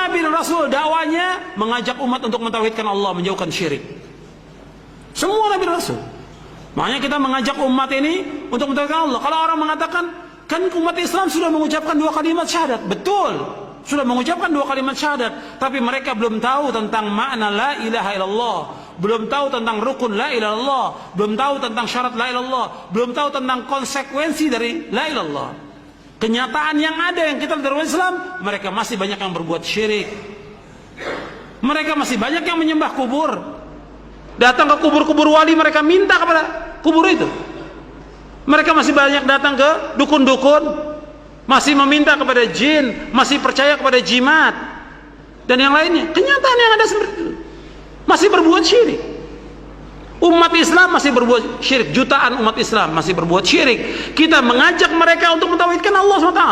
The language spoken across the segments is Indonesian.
Nabi dan Rasul dakwanya mengajak umat untuk mentauhidkan Allah, menjauhkan syirik. Semua Nabi dan Rasul. Makanya kita mengajak umat ini untuk mentauhidkan Allah. Kalau orang mengatakan, kan umat Islam sudah mengucapkan 2 kalimat syahadat. Betul, sudah mengucapkan 2 kalimat syahadat, tapi mereka belum tahu tentang makna la ilaha illallah, belum tahu tentang rukun la ilaha illallah, belum tahu tentang syarat la ilaha illallah, belum tahu tentang konsekuensi dari la ilaha illallah. Kenyataan yang ada yang kita lihat dalam Islam, mereka masih banyak yang berbuat syirik. Mereka masih banyak yang menyembah kubur. Datang ke kubur-kubur wali, mereka minta kepada kubur itu. Mereka masih banyak datang ke dukun-dukun, masih meminta kepada jin, masih percaya kepada jimat dan yang lainnya. Kenyataan yang ada seperti itu. Masih berbuat syirik. Umat Islam masih berbuat syirik. Jutaan umat Islam masih berbuat syirik. Kita mengajak mereka untuk mentauhidkan Allah SWT.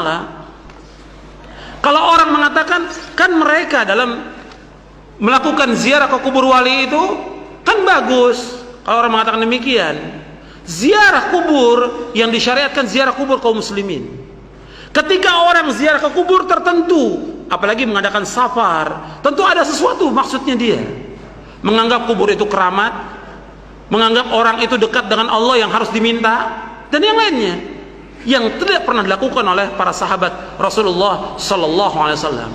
Kalau orang mengatakan, kan mereka dalam melakukan ziarah ke kubur wali itu kan bagus. Kalau orang mengatakan demikian, ziarah kubur yang disyariatkan ziarah kubur kaum muslimin. Ketika orang ziarah ke kubur tertentu, apalagi mengadakan safar, tentu ada sesuatu maksudnya dia. Menganggap kubur itu keramat, menganggap orang itu dekat dengan Allah yang harus diminta, dan yang lainnya yang tidak pernah dilakukan oleh para sahabat Rasulullah Sallallahu Alaihi Wasallam.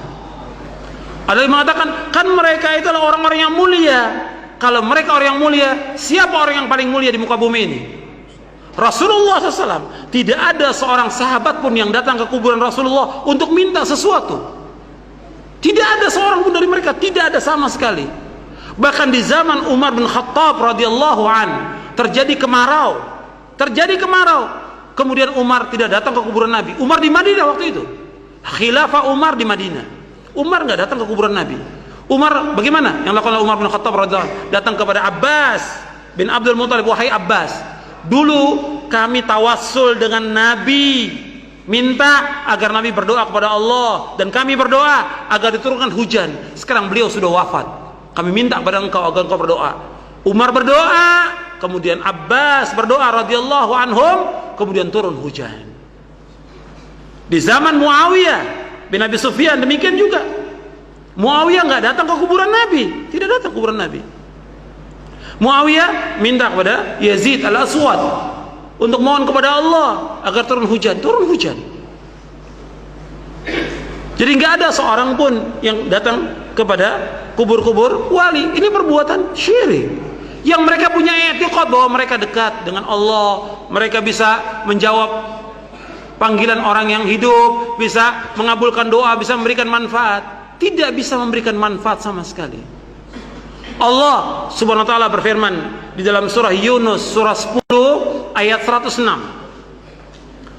Ada yang mengatakan, kan mereka itu adalah orang-orang yang mulia. Kalau mereka orang yang mulia, siapa orang yang paling mulia di muka bumi ini? Rasulullah SAW. Tidak ada seorang sahabat pun yang datang ke kuburan Rasulullah untuk minta sesuatu. Tidak ada seorang pun dari mereka, tidak ada sama sekali. Bahkan di zaman Umar bin Khattab radhiyallahu an terjadi kemarau. Kemudian Umar tidak datang ke kuburan Nabi. Umar di Madinah waktu itu. Khilafah Umar di Madinah. Umar nggak datang ke kuburan Nabi. Umar bagaimana? Yang lakukan Umar bin Khattab radhiyallahu an, datang kepada Abbas bin Abdul Muthalib. Wahai Abbas, dulu kami tawassul dengan Nabi, minta agar Nabi berdoa kepada Allah, dan kami berdoa agar diturunkan hujan. Sekarang beliau sudah wafat, kami minta kepada engkau agar engkau berdoa. Umar berdoa, kemudian Abbas berdoa radhiyallahu anhum, kemudian turun hujan. Di zaman Muawiyah bin Abi Sufyan demikian juga. Muawiyah nggak datang ke kuburan Nabi, tidak datang ke kuburan Nabi. Muawiyah minta kepada Yazid al-Aswad untuk mohon kepada Allah agar turun hujan. Jadi nggak ada seorang pun yang datang kepada kubur-kubur wali. Ini perbuatan syirik. Yang mereka punya i'tiqad bahwa mereka dekat dengan Allah, mereka bisa menjawab panggilan orang yang hidup, bisa mengabulkan doa, bisa memberikan manfaat. Tidak bisa memberikan manfaat sama sekali. Allah Subhanahu wa taala berfirman di dalam surah Yunus surah 10 ayat 106.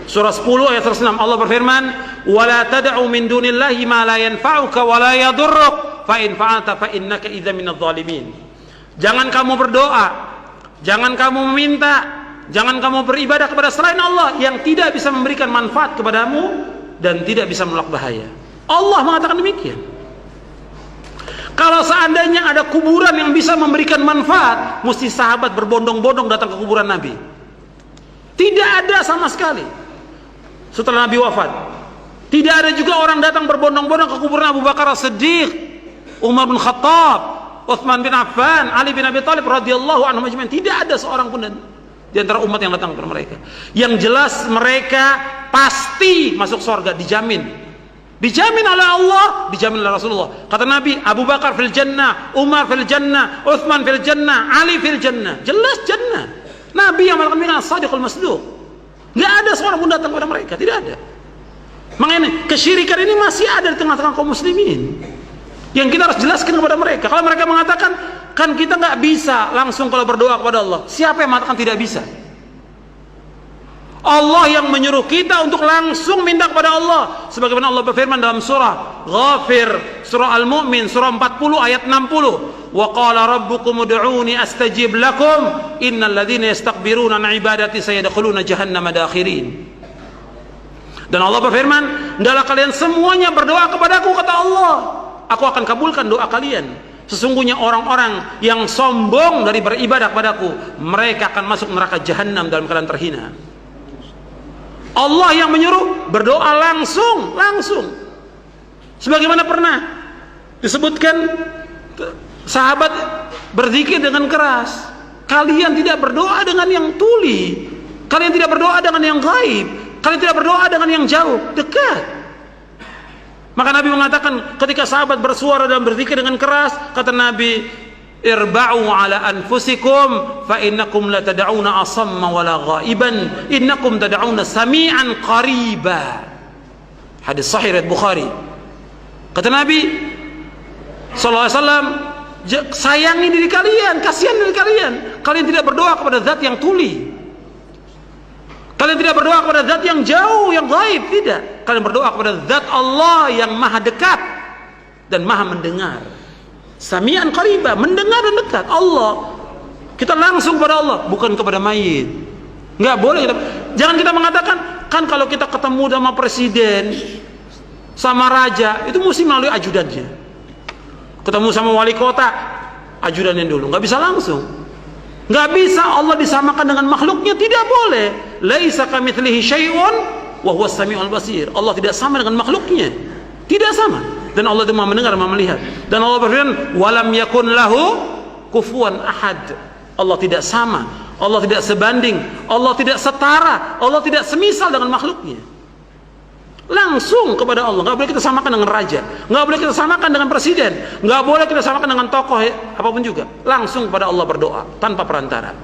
Surah 10 ayat 106 Allah berfirman, "Wala tad'u min dunillahi ma la yanfa'uka wa la yadurruk, fa in fa'alta fa innaka idza minadh dhalimin." Jangan kamu berdoa, jangan kamu meminta, jangan kamu beribadah kepada selain Allah yang tidak bisa memberikan manfaat kepadamu dan tidak bisa menolak bahaya. Allah mengatakan demikian. Kalau seandainya ada kuburan yang bisa memberikan manfaat, mesti sahabat berbondong-bondong datang ke kuburan Nabi. Tidak ada sama sekali. Setelah Nabi wafat, tidak ada juga orang datang berbondong-bondong ke kuburan Abu Bakar As-Siddiq, Umar bin Khattab, Utsman bin Affan, Ali bin Abi Thalib radhiyallahu anhum ajmain. Tidak ada seorang pun di antara umat yang datang kepada mereka. Yang jelas mereka pasti masuk surga, dijamin. Dijamin oleh Allah, dijamin oleh Rasulullah. Kata Nabi, Abu Bakar fil jannah, Umar fil jannah, Utsman fil jannah, Ali fil jannah. Jelas jannah. Nabi yang melakukan as-sadiqul masduq. Enggak ada seorang pun datang kepada mereka, tidak ada. Makanya kesyirikan ini masih ada di tengah-tengah kaum muslimin. Yang kita harus jelaskan kepada mereka. Kalau mereka mengatakan, kan kita nggak bisa langsung kalau berdoa kepada Allah. Siapa yang mengatakan tidak bisa? Allah yang menyuruh kita untuk langsung minta kepada Allah. Sebagaimana Allah berfirman dalam surah Ghafir, surah Al-Mu'min, surah 40 ayat 60. Wa qala rabbukum ud'uni astajib lakum innal ladzina yastakbiruna an ibadati sayadkhuluna jahannama dakhirin. Dan Allah berfirman, hendaklah kalian semuanya berdoa kepadaku, kata Allah. Aku akan kabulkan doa kalian. Sesungguhnya orang-orang yang sombong dari beribadah kepadaku, mereka akan masuk neraka jahanam dalam keadaan terhina. Allah yang menyuruh berdoa langsung. Sebagaimana pernah Disebutkan sahabat berzikir dengan keras. Kalian tidak berdoa dengan yang tuli, kalian tidak berdoa dengan yang gaib, kalian tidak berdoa dengan yang jauh, dekat. Maka Nabi mengatakan ketika sahabat bersuara dan berzikir dengan keras, kata Nabi, irba'u ala anfusikum fa innakum la tad'una asamma wala ghaiban innakum tad'una sami'an qariba. Hadis sahih riwayat Bukhari. Kata Nabi sallallahu alaihi wasallam, sayangi diri kalian, kasihan diri kalian. Kalian tidak berdoa kepada zat yang tuli, kalian tidak berdoa kepada zat yang jauh, yang gaib, tidak. Kalian berdoa kepada zat Allah yang maha dekat dan maha mendengar. Sami'an qariba, mendengar dan dekat. Allah, kita langsung kepada Allah, bukan kepada mayit. Nggak boleh kita, jangan kita mengatakan, kan kalau kita ketemu sama presiden, sama raja, itu mesti melalui ajudannya. Ketemu sama wali kota, ajudannya dulu, nggak bisa langsung. Nggak bisa Allah disamakan dengan makhluknya, tidak boleh. Laisa kamitslihi syai'un wa huwas samiul basir. Allah tidak sama dengan makhluknya, tidak sama. Dan Allah itu Maha mendengar, Maha melihat. Dan Allah berfirman, walam yakun lahu kufuwan ahad. Allah tidak sama, Allah tidak sebanding, Allah tidak setara, Allah tidak semisal dengan makhluknya. Langsung kepada Allah. Nggak boleh kita samakan dengan raja, nggak boleh kita samakan dengan presiden, nggak boleh kita samakan dengan tokoh apapun juga. Langsung kepada Allah berdoa tanpa perantara.